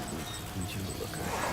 Would you look at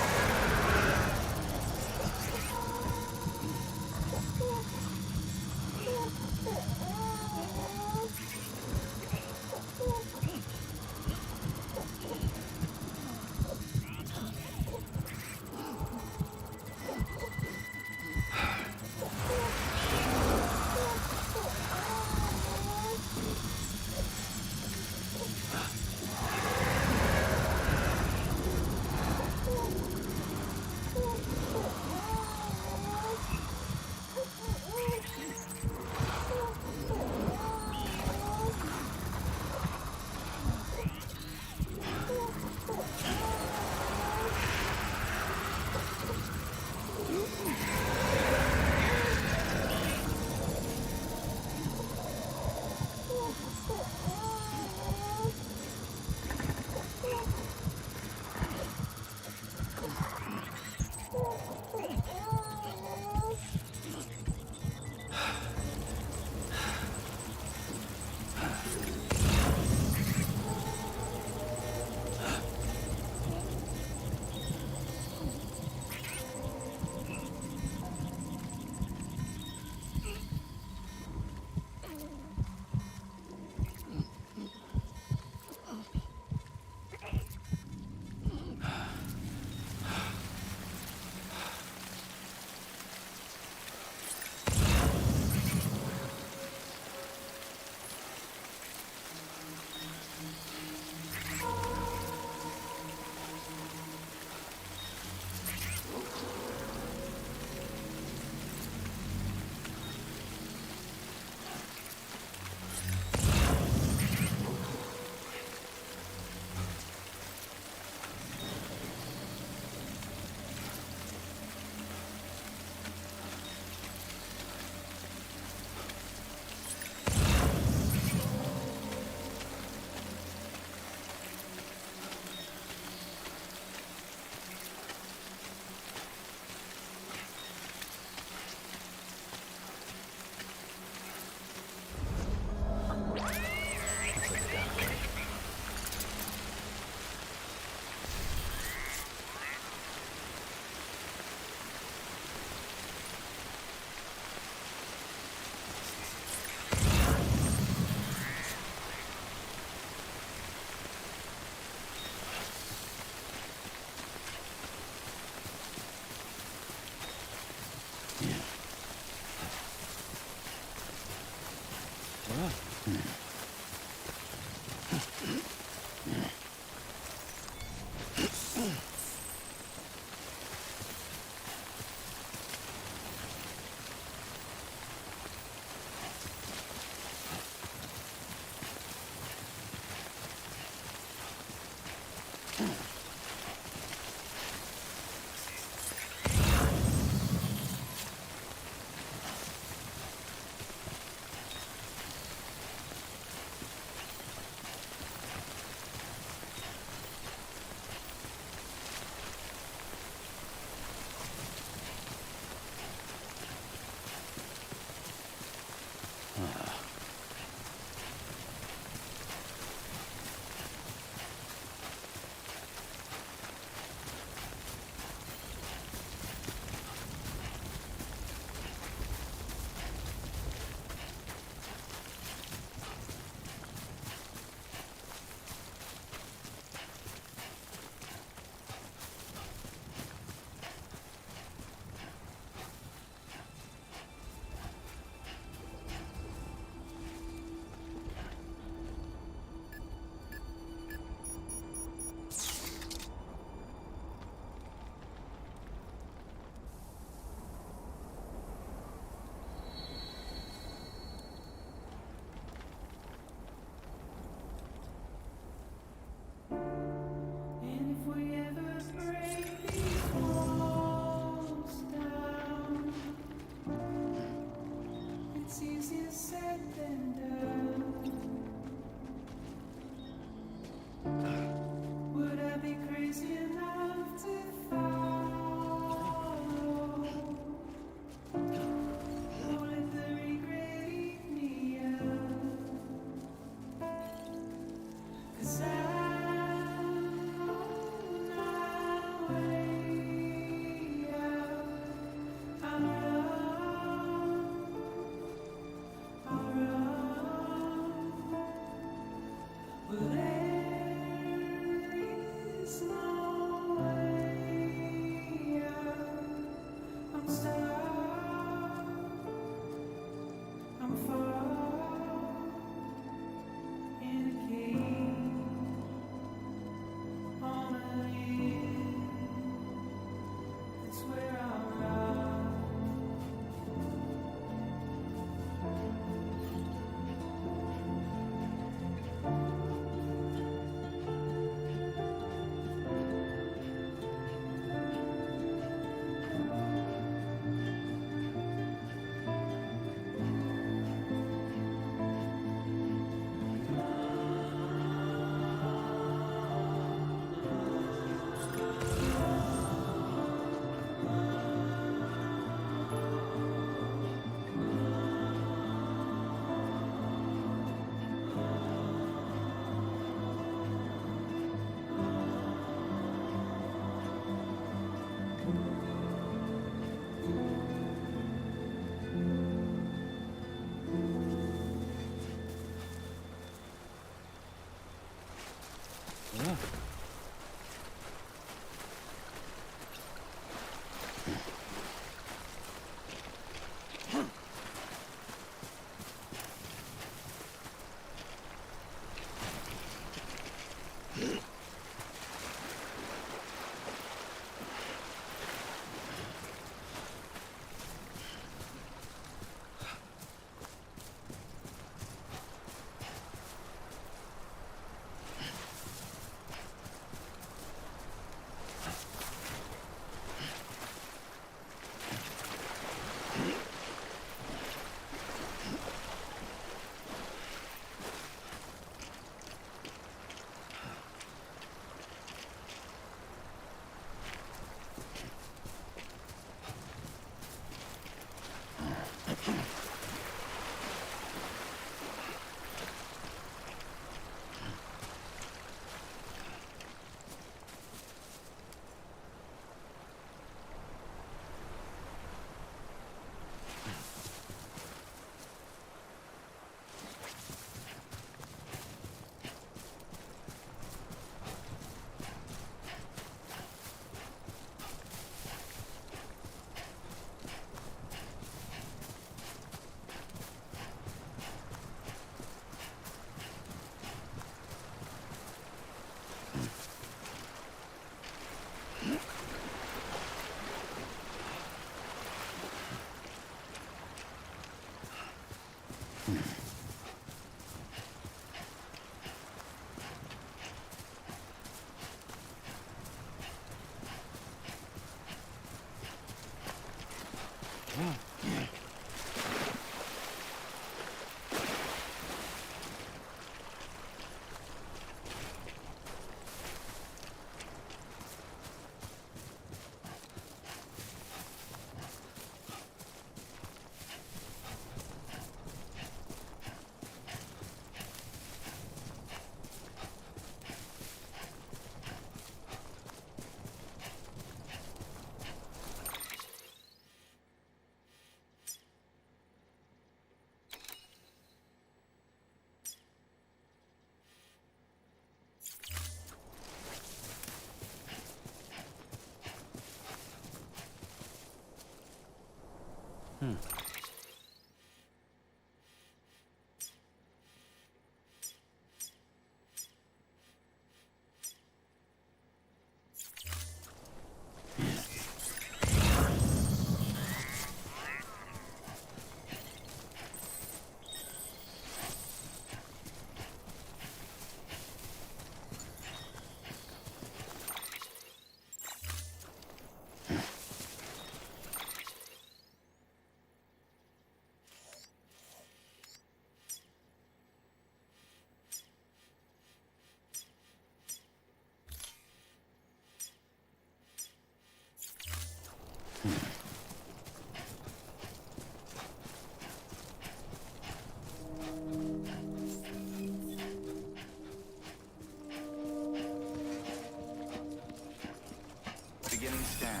Beginning scan.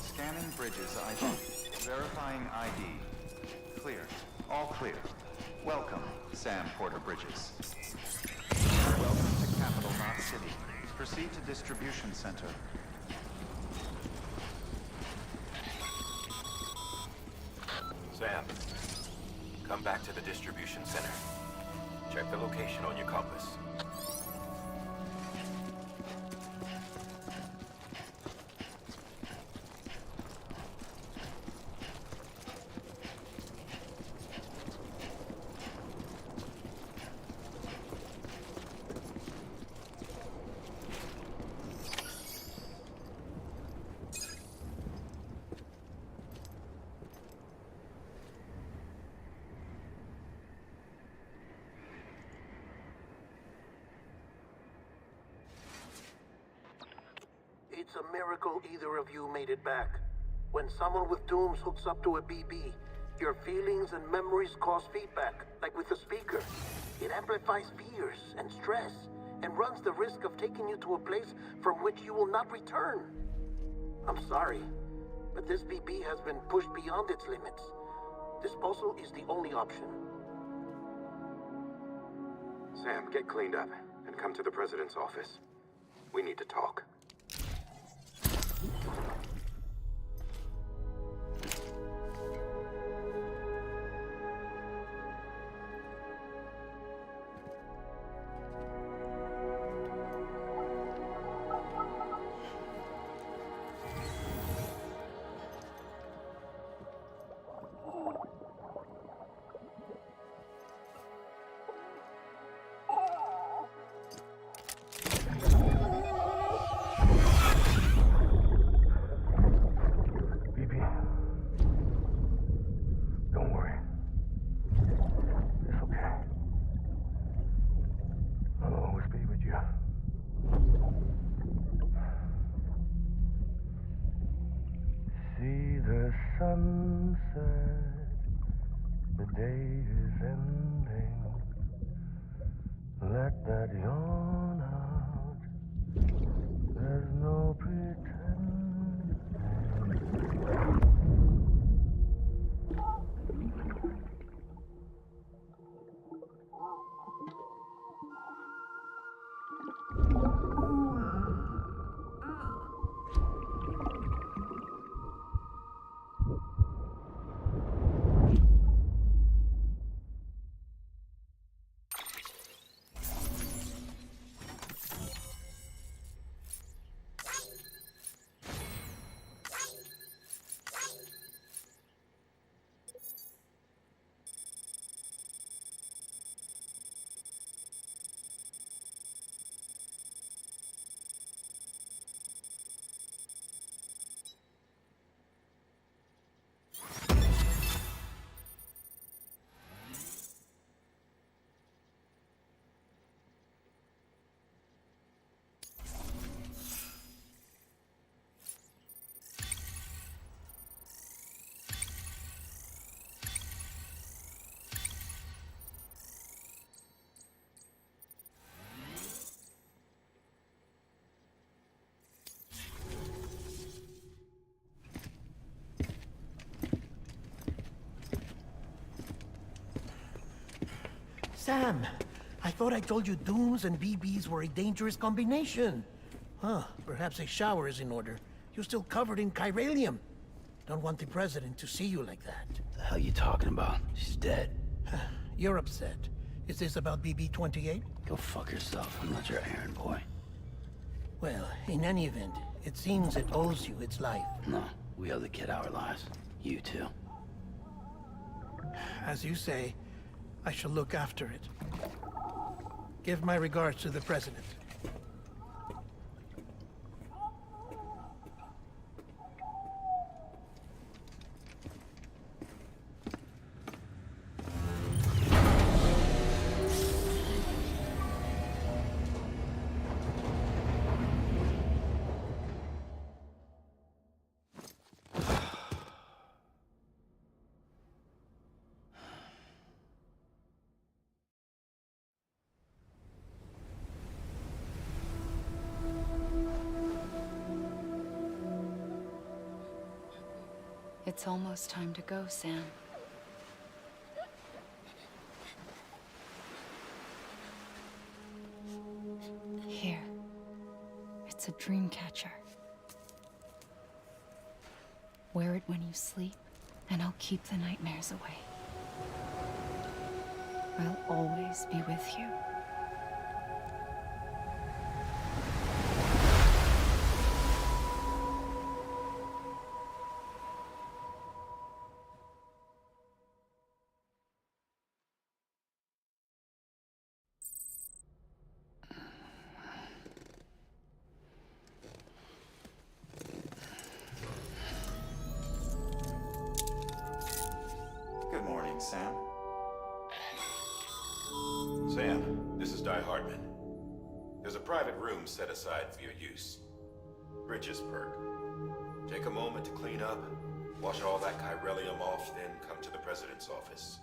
Scanning bridges ID. Verifying ID. Clear. All clear. Welcome, Sam Porter Bridges. Welcome to Capital Knot City. Proceed to distribution center. Sam, come back to the distribution center. Check the location on your compass. It's a miracle either of you made it back. When someone with dooms hooks up to a BB, your feelings and memories cause feedback, like with a speaker. It amplifies fears and stress, and runs the risk of taking you to a place from which you will not return. I'm sorry, but this BB has been pushed beyond its limits. Disposal is the only option. Sam, get cleaned up and come to the President's office. We need to talk. Sunset, the day is ending. Let that yawn out. There's no pretending. Sam, I thought I told you dooms and BBs were a dangerous combination. Huh, perhaps a shower is in order. You're still covered in chiralium. Don't want the President to see you like that. The hell you talking about? She's dead. You're upset. Is this about BB-28? Go fuck yourself. I'm not your errand boy. Well, in any event, it seems it owes you its life. No, we owe the kid our lives. You too. As you say, I shall look after it. Give my regards to the President. It's almost time to go, Sam. Here. It's a dream catcher. Wear it when you sleep, and I'll keep the nightmares away. I'll always be with you. Good morning, Sam. Sam, this is Di Hartman. There's a private room set aside for your use. Bridges perk. Take a moment to clean up, wash all that chiralium off, then come to the President's office.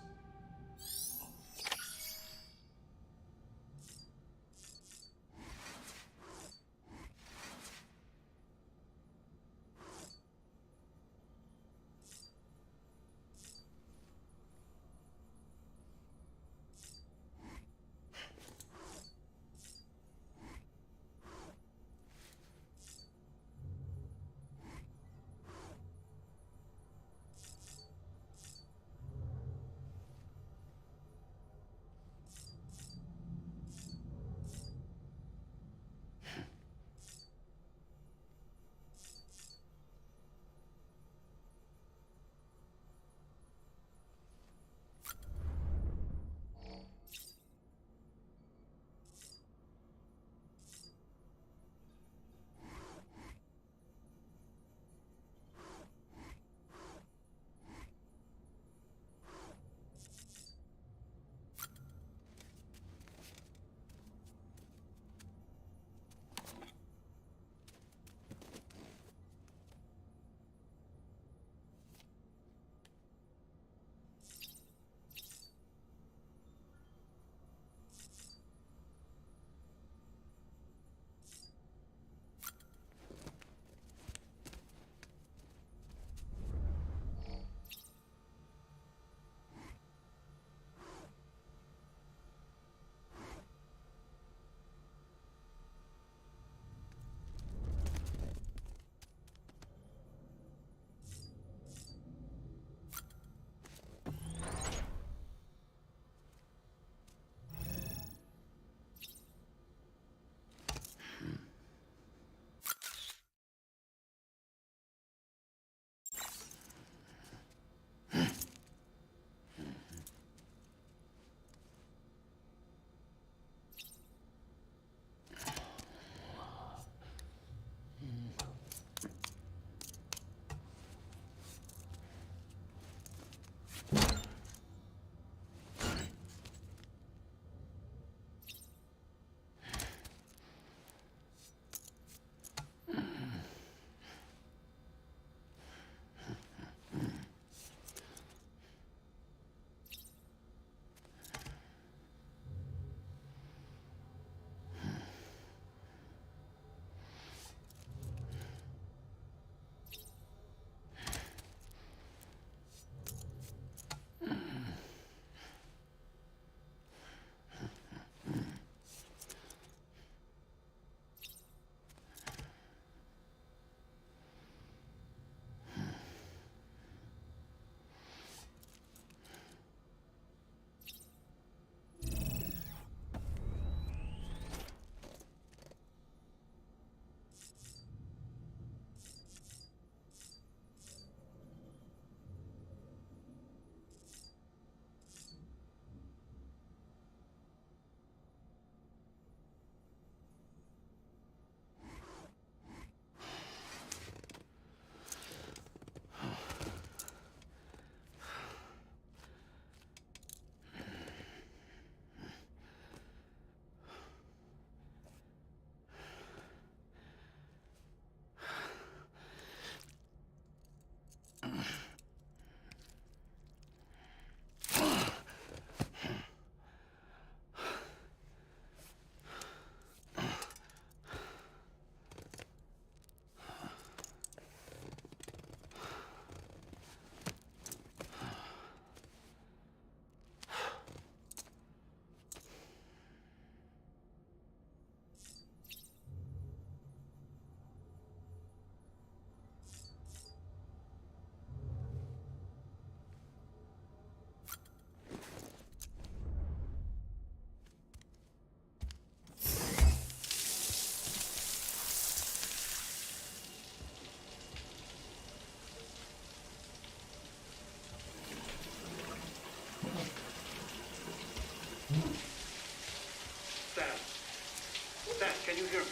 Can you hear me?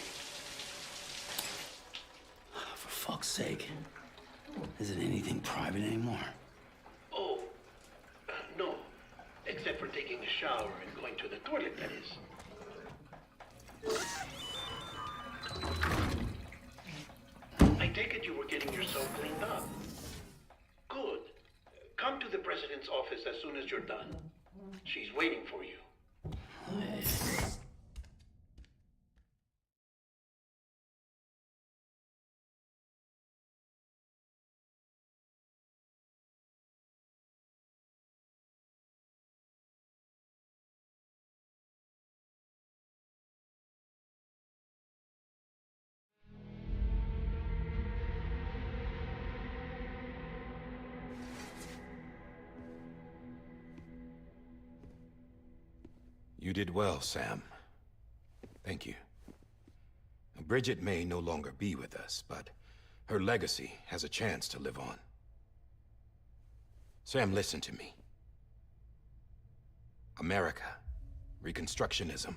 For fuck's sake. Is it anything private anymore? Oh, no. Except for taking a shower and going to the toilet, that is. I take it you were getting yourself cleaned up. Good. Come to the president's office as soon as you're done. She's waiting for you. You did well, Sam. Thank you. Bridget may no longer be with us, but her legacy has a chance to live on. Sam, listen to me. America, Reconstructionism,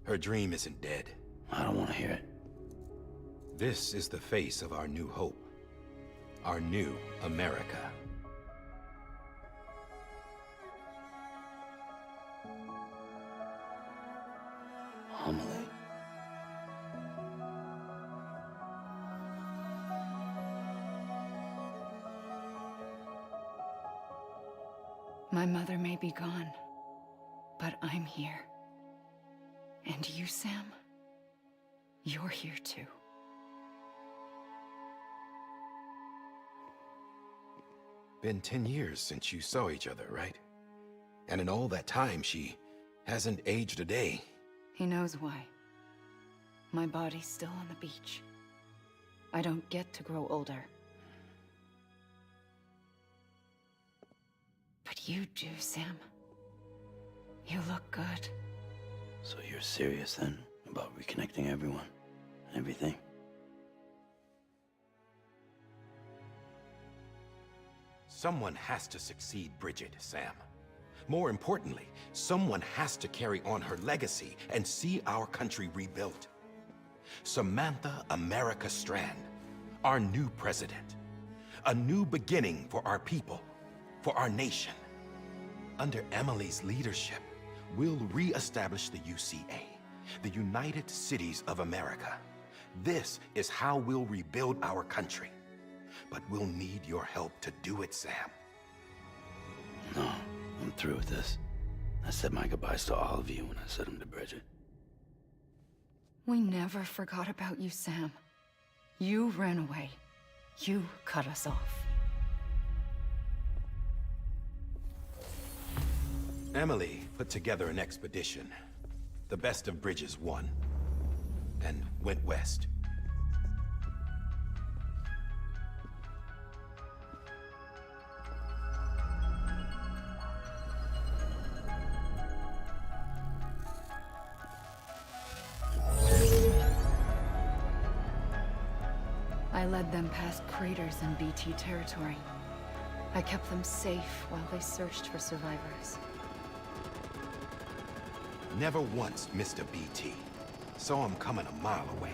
her dream isn't dead. I don't want to hear it. This is the face of our new hope. Our new America. Homily. My mother may be gone, but I'm here. And you, Sam? You're here too. Been 10 years since you saw each other, right? And in all that time, she hasn't aged a day. He knows why. My body's still on the beach. I don't get to grow older. But you do, Sam. You look good. So you're serious then about reconnecting everyone and everything? Someone has to succeed Bridget, Sam. More importantly, someone has to carry on her legacy and see our country rebuilt. Samantha America Strand, our new president. A new beginning for our people, for our nation. Under Emily's leadership, we'll re-establish the UCA, the United Cities of America. This is how we'll rebuild our country. But we'll need your help to do it, Sam. No, I'm through with this. I said my goodbyes to all of you when I said them to Bridget. We never forgot about you, Sam. You ran away. You cut us off. Emily put together an expedition. The best of Bridges won, and went west. I led them past craters in BT territory. I kept them safe while they searched for survivors. Never once missed a BT. Saw him coming a mile away.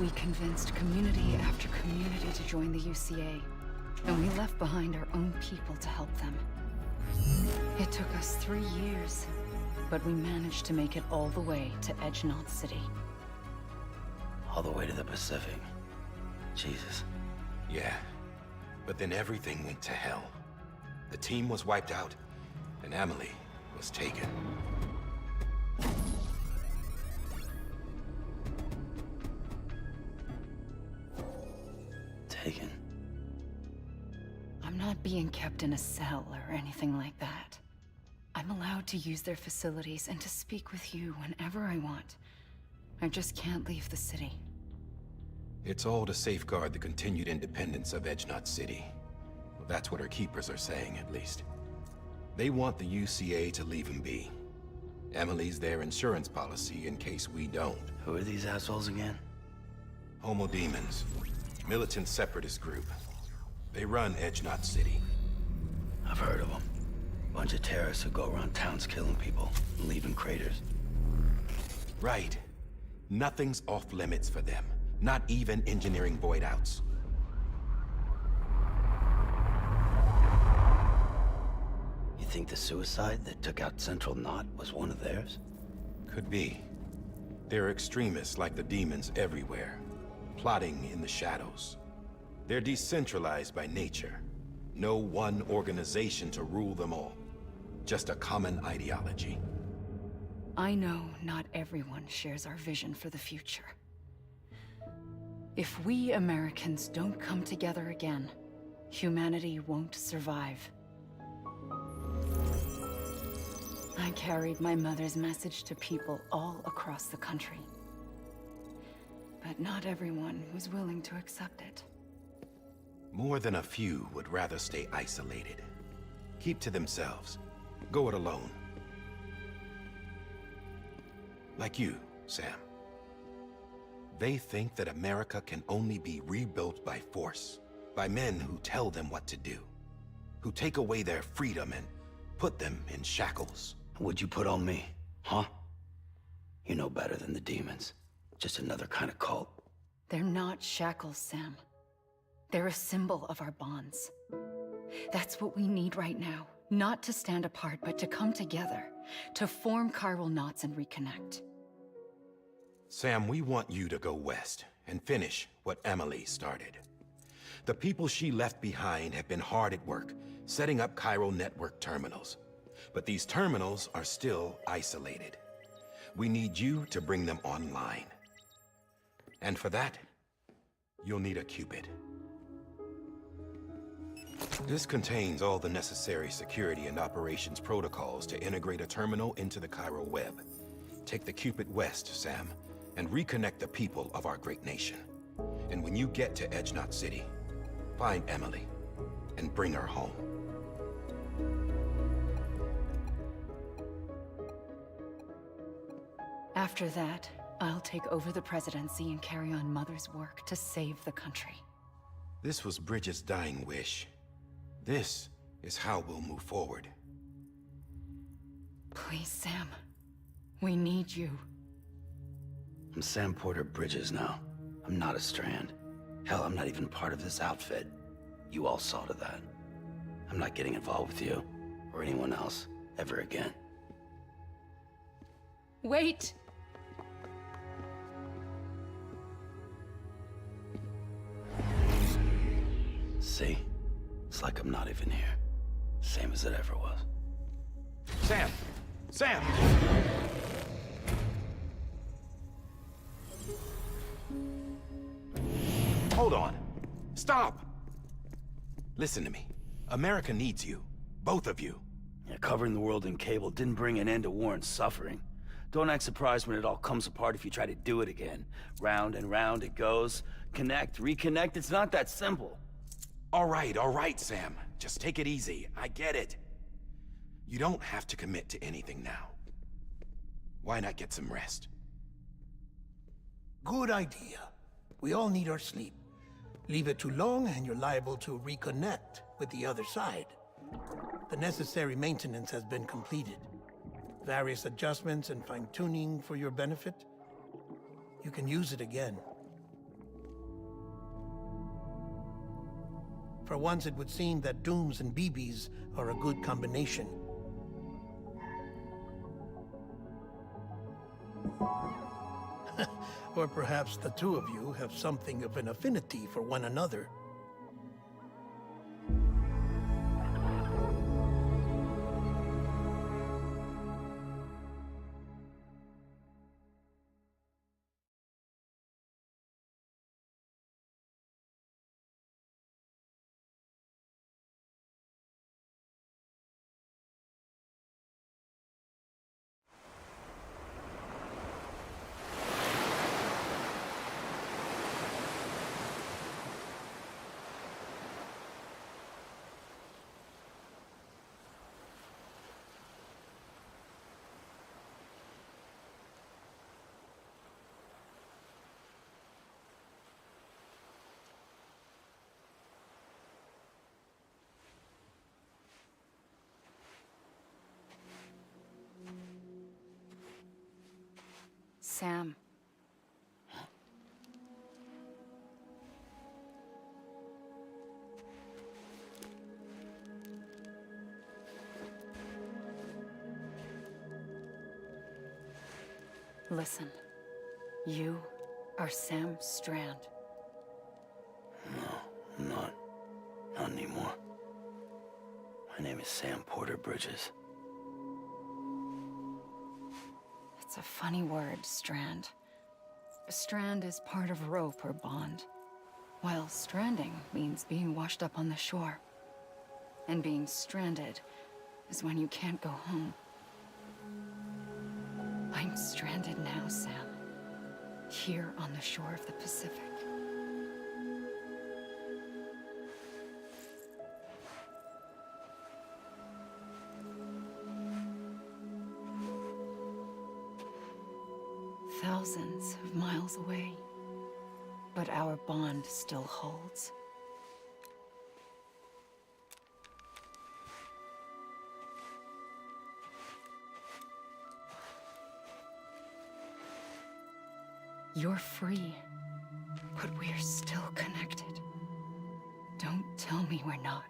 We convinced community after community to join the UCA, and we left behind our own people to help them. It took us 3 years, but we managed to make it all the way to Edgenot City. All the way to the Pacific. Jesus. Yeah, but then everything went to hell. The team was wiped out, and Emily was taken. Taken. I'm not being kept in a cell or anything like that. I'm allowed to use their facilities and to speak with you whenever I want. I just can't leave the city. It's all to safeguard the continued independence of Edgenot City. Well, that's what our keepers are saying, at least. They want the UCA to leave him be. Emily's their insurance policy in case we don't. Who are these assholes again? Homo Demons. Militant separatist group. They run Edgenot City. I've heard of them. Bunch of terrorists who go around towns killing people and leaving craters. Right. Nothing's off limits for them. Not even engineering void outs. You think the suicide that took out Central Knot was one of theirs? Could be. There are extremists like the demons everywhere, plotting in the shadows. They're decentralized by nature. No one organization to rule them all. Just a common ideology. I know not everyone shares our vision for the future. If we Americans don't come together again, humanity won't survive. I carried my mother's message to people all across the country. But not everyone was willing to accept it. More than a few would rather stay isolated. Keep to themselves. Go it alone. Like you, Sam. They think that America can only be rebuilt by force, by men who tell them what to do, who take away their freedom and put them in shackles. What'd you put on me, huh? You know better than the demons. Just another kind of cult. They're not shackles, Sam. They're a symbol of our bonds. That's what we need right now. Not to stand apart, but to come together. To form chiral knots and reconnect. Sam, we want you to go west and finish what Emily started. The people she left behind have been hard at work, setting up chiral network terminals. But these terminals are still isolated. We need you to bring them online. And for that, you'll need a Cupid. This contains all the necessary security and operations protocols to integrate a terminal into the chiral web. Take the Cupid west, Sam, and reconnect the people of our great nation. And when you get to Edgenot City, find Emily and bring her home. After that, I'll take over the presidency and carry on Mother's work to save the country. This was Bridget's dying wish. This is how we'll move forward. Please, Sam. We need you. I'm Sam Porter Bridges now. I'm not a Strand. Hell, I'm not even part of this outfit. You all saw to that. I'm not getting involved with you, or anyone else, ever again. Wait! See? It's like I'm not even here. Same as it ever was. Sam! Sam! Hold on. Stop! Listen to me. America needs you. Both of you. Yeah, covering the world in cable didn't bring an end to war and suffering. Don't act surprised when it all comes apart if you try to do it again. Round and round it goes. Connect, reconnect, it's not that simple. All right, Sam. Just take it easy. I get it. You don't have to commit to anything now. Why not get some rest? Good idea. We all need our sleep. Leave it too long and you're liable to reconnect with the other side. The necessary maintenance has been completed. Various adjustments and fine-tuning for your benefit. You can use it again. For once, it would seem that Dooms and BBs are a good combination. Or perhaps the two of you have something of an affinity for one another. Listen. You are Sam Strand. No, I'm not. Not anymore. My name is Sam Porter Bridges. It's a funny word, Strand. Strand is part of rope or bond, while stranding means being washed up on the shore. And being stranded is when you can't go home. I'm stranded now, Sam. Here on the shore of the Pacific. Thousands of miles away, but our bond still holds. You're free, but we're still connected. Don't tell me we're not.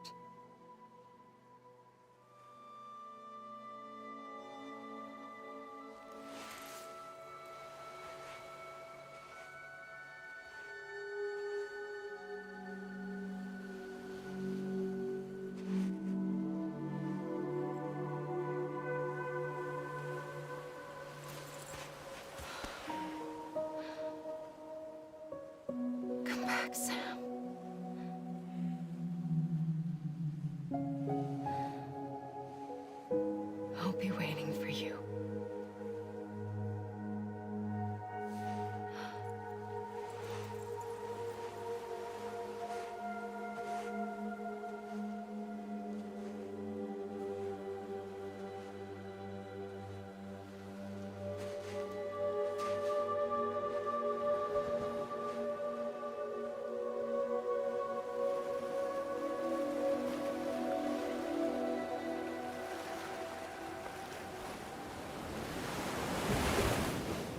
Come back, Sam. I'll be waiting for you.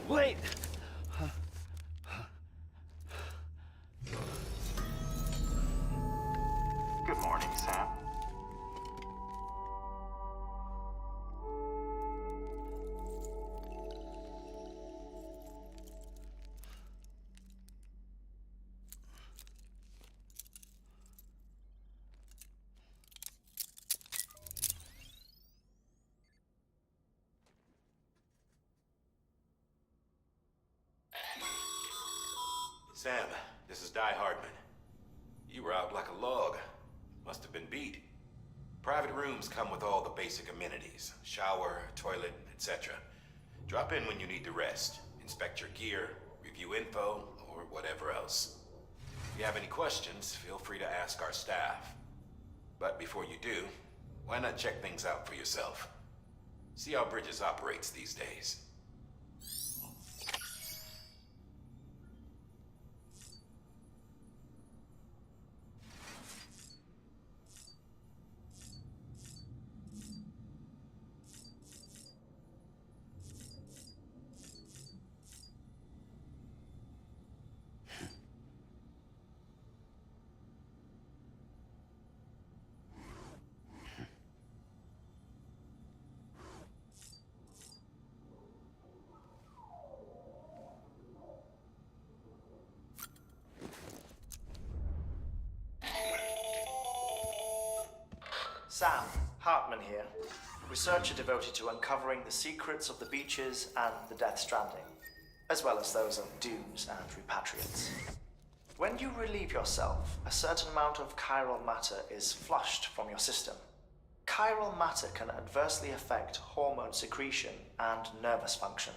Wait! Good morning, Sam. Sam, this is Die Hardman. You were out like a log. Must have been beat. Private rooms come with all the basic amenities. Shower, toilet, etc. Drop in when you need to rest. Inspect your gear, review info, or whatever else. If you have any questions, feel free to ask our staff. But before you do, why not check things out for yourself? See how Bridges operates these days. Sam, Hartman here, researcher devoted to uncovering the secrets of the beaches and the Death Stranding, as well as those of dooms and repatriates. When you relieve yourself, a certain amount of chiral matter is flushed from your system. Chiral matter can adversely affect hormone secretion and nervous function.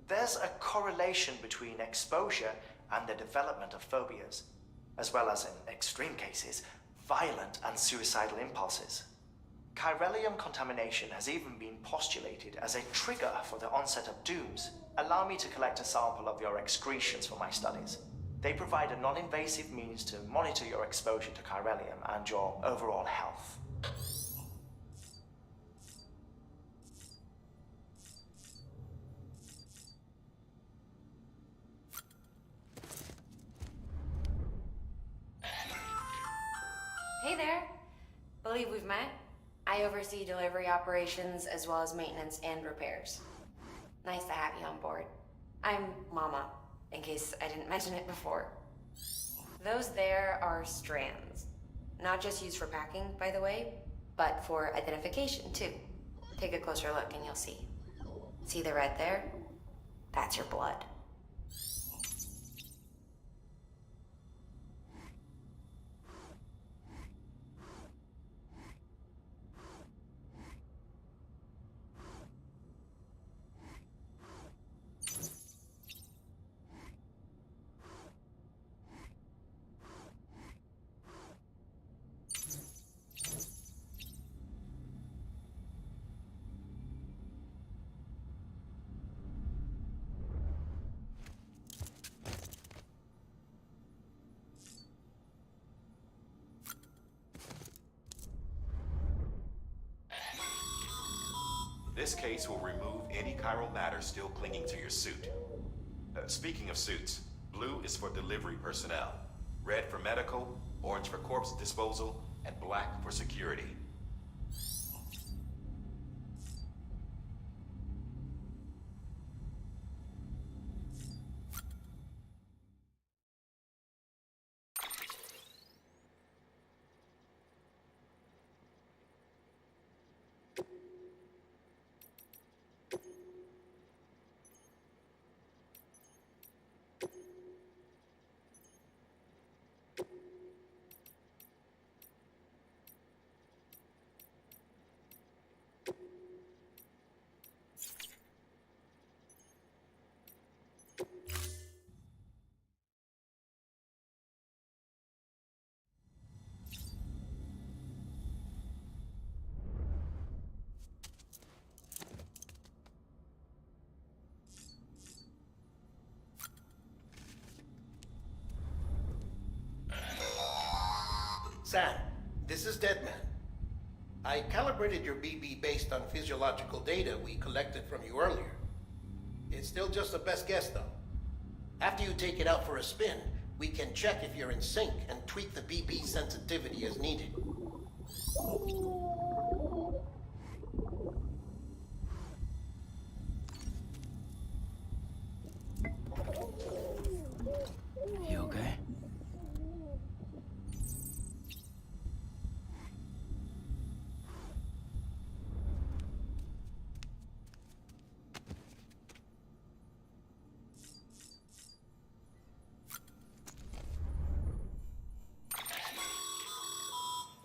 There's a correlation between exposure and the development of phobias, as well as, in extreme cases, violent and suicidal impulses. Chiralium contamination has even been postulated as a trigger for the onset of dooms. Allow me to collect a sample of your excretions for my studies. They provide a non-invasive means to monitor your exposure to chiralium and your overall health. Hey there. Believe we've met. I oversee delivery operations as well as maintenance and repairs. Nice to have you on board. I'm Mama, in case I didn't mention it before. Those there are strands. Not just used for packing, by the way, but for identification, too. Take a closer look and you'll see. See the red there? That's your blood. This case will remove any chiral matter still clinging to your suit. Speaking of suits, blue is for delivery personnel, red for medical, orange for corpse disposal, and black for security. Sam, this is Deadman. I calibrated your BB based on physiological data we collected from you earlier. It's still just a best guess, though. After you take it out for a spin, we can check if you're in sync and tweak the BB sensitivity as needed. You okay?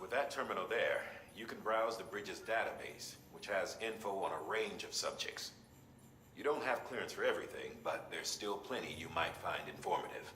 With that terminal there, you can browse the Bridges database, which has info on a range of subjects. You don't have clearance for everything, but there's still plenty you might find informative.